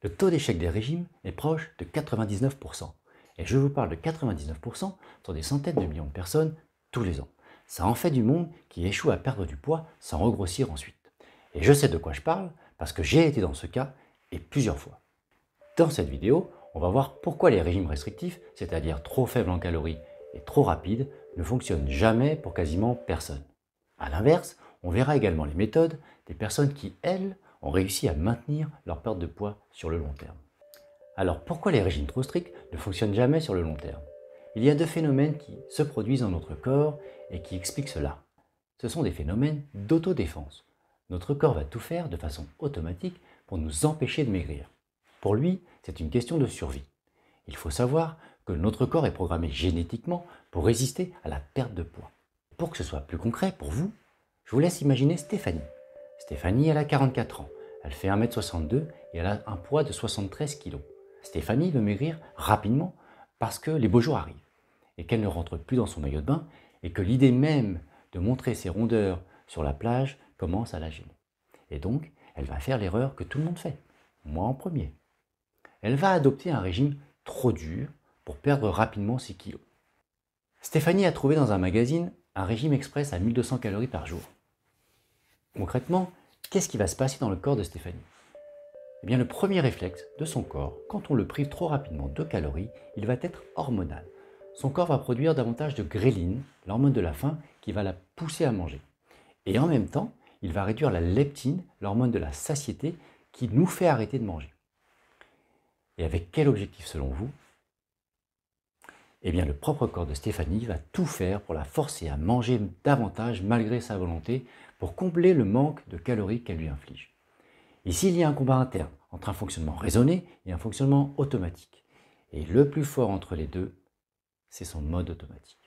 Le taux d'échec des régimes est proche de 99%. Et je vous parle de 99% sur des centaines de millions de personnes tous les ans. Ça en fait du monde qui échoue à perdre du poids sans regrossir ensuite. Et je sais de quoi je parle parce que j'ai été dans ce cas et plusieurs fois. Dans cette vidéo, on va voir pourquoi les régimes restrictifs, c'est-à-dire trop faibles en calories et trop rapides, ne fonctionnent jamais pour quasiment personne. A l'inverse, on verra également les méthodes des personnes qui, elles, ont réussi à maintenir leur perte de poids sur le long terme. Alors pourquoi les régimes trop stricts ne fonctionnent jamais sur le long terme? Il y a deux phénomènes qui se produisent dans notre corps et qui expliquent cela. Ce sont des phénomènes d'autodéfense. Notre corps va tout faire de façon automatique pour nous empêcher de maigrir. Pour lui, c'est une question de survie. Il faut savoir que notre corps est programmé génétiquement pour résister à la perte de poids. Pour que ce soit plus concret pour vous, je vous laisse imaginer Stéphanie. Stéphanie, elle a 44 ans, elle fait 1m62 et elle a un poids de 73 kg. Stéphanie veut maigrir rapidement parce que les beaux jours arrivent et qu'elle ne rentre plus dans son maillot de bain et que l'idée même de montrer ses rondeurs sur la plage commence à la gêner. Et donc, elle va faire l'erreur que tout le monde fait, moi en premier. Elle va adopter un régime trop dur pour perdre rapidement ses kilos. Stéphanie a trouvé dans un magazine un régime express à 1200 calories par jour. Concrètement, qu'est-ce qui va se passer dans le corps de Stéphanie? Eh bien, le premier réflexe de son corps, quand on le prive trop rapidement de calories, il va être hormonal. Son corps va produire davantage de gréline, l'hormone de la faim, qui va la pousser à manger. Et en même temps, il va réduire la leptine, l'hormone de la satiété, qui nous fait arrêter de manger. Et avec quel objectif selon vous? Eh bien, le propre corps de Stéphanie va tout faire pour la forcer à manger davantage malgré sa volonté pour combler le manque de calories qu'elle lui inflige. Ici, il y a un combat interne entre un fonctionnement raisonné et un fonctionnement automatique. Et le plus fort entre les deux, c'est son mode automatique.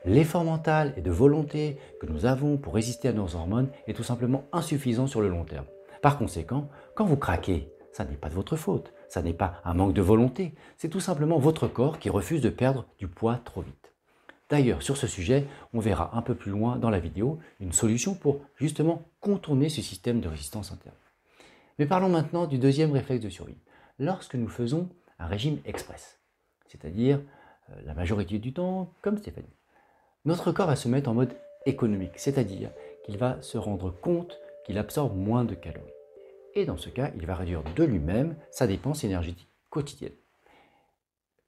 L'effort mental et de volonté que nous avons pour résister à nos hormones est tout simplement insuffisant sur le long terme. Par conséquent, quand vous craquez, ça n'est pas de votre faute, ça n'est pas un manque de volonté, c'est tout simplement votre corps qui refuse de perdre du poids trop vite. D'ailleurs, sur ce sujet, on verra un peu plus loin dans la vidéo une solution pour justement contourner ce système de résistance interne. Mais parlons maintenant du deuxième réflexe de survie. Lorsque nous faisons un régime express, c'est-à-dire la majorité du temps comme Stéphanie, notre corps va se mettre en mode économique, c'est-à-dire qu'il va se rendre compte qu'il absorbe moins de calories. Et dans ce cas, il va réduire de lui-même sa dépense énergétique quotidienne.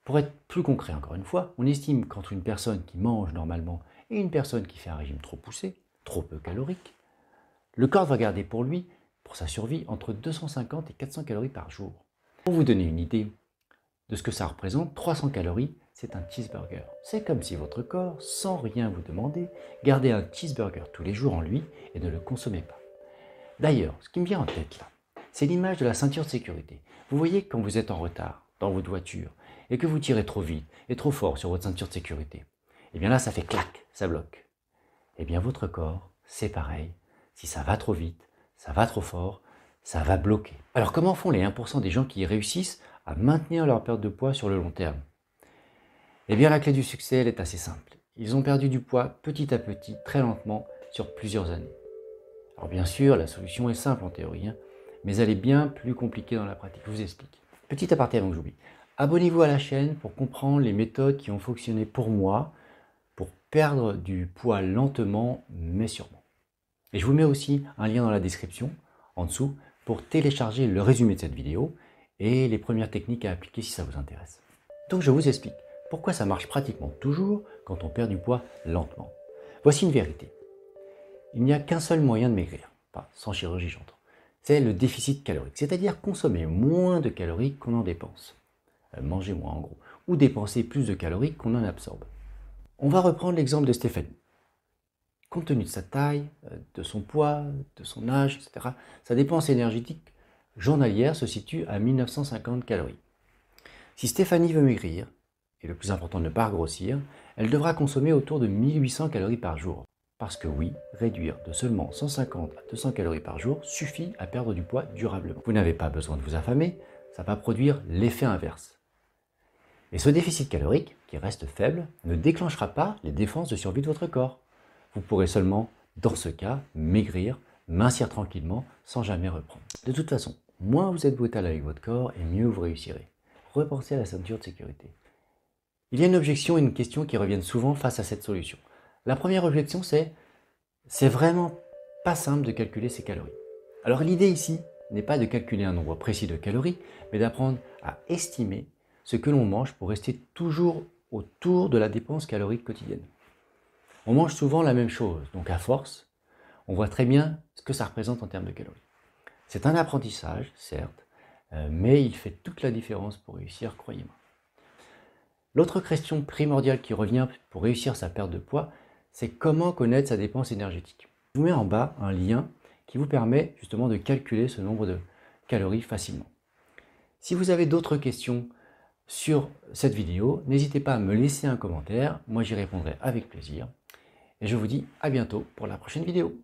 Pour être plus concret encore une fois, on estime qu'entre une personne qui mange normalement et une personne qui fait un régime trop poussé, trop peu calorique, le corps va garder pour lui, pour sa survie, entre 250 et 400 calories par jour. Pour vous donner une idée de ce que ça représente, 300 calories, c'est un cheeseburger. C'est comme si votre corps, sans rien vous demander, gardait un cheeseburger tous les jours en lui et ne le consommait pas. D'ailleurs, ce qui me vient en tête là, c'est l'image de la ceinture de sécurité. Vous voyez quand vous êtes en retard dans votre voiture et que vous tirez trop vite et trop fort sur votre ceinture de sécurité, et bien là ça fait clac, ça bloque. Et bien votre corps, c'est pareil. Si ça va trop vite, ça va trop fort, ça va bloquer. Alors comment font les 1% des gens qui réussissent à maintenir leur perte de poids sur le long terme? Eh bien la clé du succès, elle est assez simple. Ils ont perdu du poids petit à petit, très lentement, sur plusieurs années. Alors bien sûr, la solution est simple en théorie, mais elle est bien plus compliquée dans la pratique. Je vous explique. Petit aparté avant que j'oublie. Abonnez-vous à la chaîne pour comprendre les méthodes qui ont fonctionné pour moi pour perdre du poids lentement mais sûrement. Et je vous mets aussi un lien dans la description en dessous pour télécharger le résumé de cette vidéo et les premières techniques à appliquer si ça vous intéresse. Donc je vous explique pourquoi ça marche pratiquement toujours quand on perd du poids lentement. Voici une vérité. Il n'y a qu'un seul moyen de maigrir, pas sans chirurgie j'entends, c'est le déficit calorique, c'est-à-dire consommer moins de calories qu'on en dépense, manger moins en gros, ou dépenser plus de calories qu'on en absorbe. On va reprendre l'exemple de Stéphanie. Compte tenu de sa taille, de son poids, de son âge, etc., sa dépense énergétique journalière se situe à 1950 calories. Si Stéphanie veut maigrir, et le plus important ne pas grossir, elle devra consommer autour de 1800 calories par jour. Parce que oui, réduire de seulement 150 à 200 calories par jour suffit à perdre du poids durablement. Vous n'avez pas besoin de vous affamer, ça va produire l'effet inverse. Et ce déficit calorique, qui reste faible, ne déclenchera pas les défenses de survie de votre corps. Vous pourrez seulement, dans ce cas, maigrir, mincir tranquillement, sans jamais reprendre. De toute façon, Moins vous êtes brutal avec votre corps et mieux vous réussirez. Repensez à la ceinture de sécurité. Il y a une objection et une question qui reviennent souvent face à cette solution. La première objection, c'est vraiment pas simple de calculer ses calories. Alors l'idée ici n'est pas de calculer un nombre précis de calories, mais d'apprendre à estimer ce que l'on mange pour rester toujours autour de la dépense calorique quotidienne. On mange souvent la même chose, donc à force, on voit très bien ce que ça représente en termes de calories. C'est un apprentissage, certes, mais il fait toute la différence pour réussir, croyez-moi. L'autre question primordiale qui revient pour réussir sa perte de poids, c'est comment connaître sa dépense énergétique. Je vous mets en bas un lien qui vous permet justement de calculer ce nombre de calories facilement. Si vous avez d'autres questions sur cette vidéo, n'hésitez pas à me laisser un commentaire, moi j'y répondrai avec plaisir. Et je vous dis à bientôt pour la prochaine vidéo.